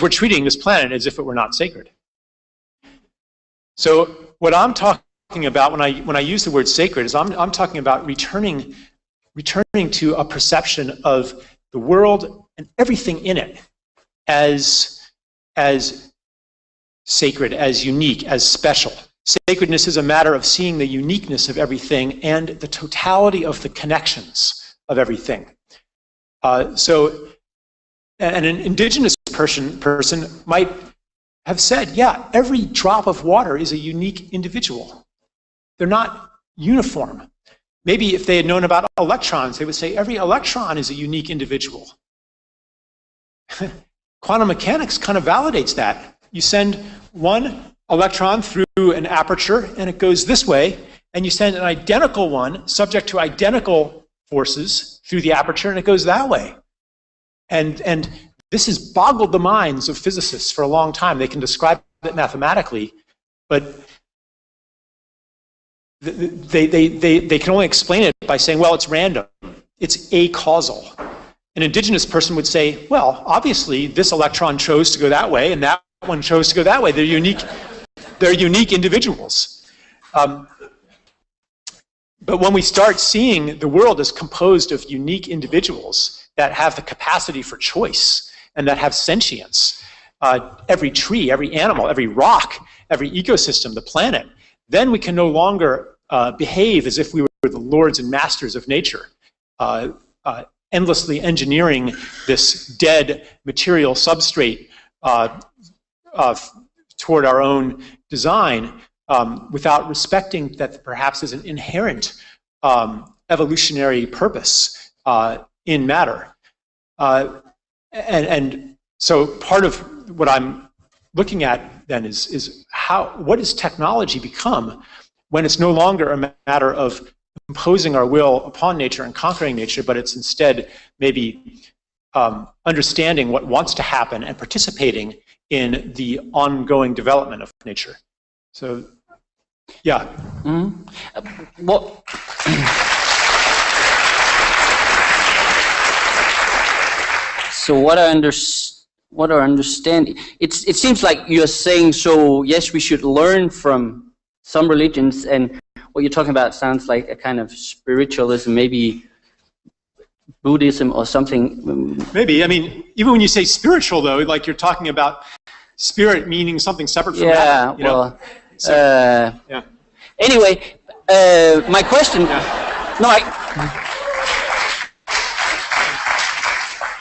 we're treating this planet as if it were not sacred. So what I'm talking about when I use the word sacred is I'm talking about returning to a perception of the world and everything in it as sacred, as unique, as special. Sacredness is a matter of seeing the uniqueness of everything and the totality of the connections of everything. So an indigenous person might have said, yeah, every drop of water is a unique individual. They're not uniform. Maybe if they had known about electrons, they would say every electron is a unique individual. Quantum mechanics kind of validates that. You send one electron through an aperture and it goes this way, and you send an identical one subject to identical forces through the aperture and it goes that way. And this has boggled the minds of physicists for a long time. They can describe it mathematically, but they can only explain it by saying, well, it's random. It's acausal. An indigenous person would say, well, obviously this electron chose to go that way and that one chose to go that way. They're unique individuals. But when we start seeing the world as composed of unique individuals that have the capacity for choice and that have sentience, every tree, every animal, every rock, every ecosystem, the planet, then we can no longer behave as if we were the lords and masters of nature, endlessly engineering this dead material substrate toward our own design without respecting that perhaps there's an inherent evolutionary purpose in matter. And so part of what I'm looking at then is what does technology become when it's no longer a matter of imposing our will upon nature and conquering nature, but it's instead maybe understanding what wants to happen and participating in the ongoing development of nature. So, yeah. Mm-hmm. Well, so what I understand, it seems like you're saying, so yes, we should learn from some religions, and what you're talking about sounds like a kind of spiritualism, maybe Buddhism or something. Maybe. I mean, even when you say spiritual, though, like you're talking about spirit meaning something separate from matter. Yeah, well, so, yeah. Anyway, my question... Yeah. No,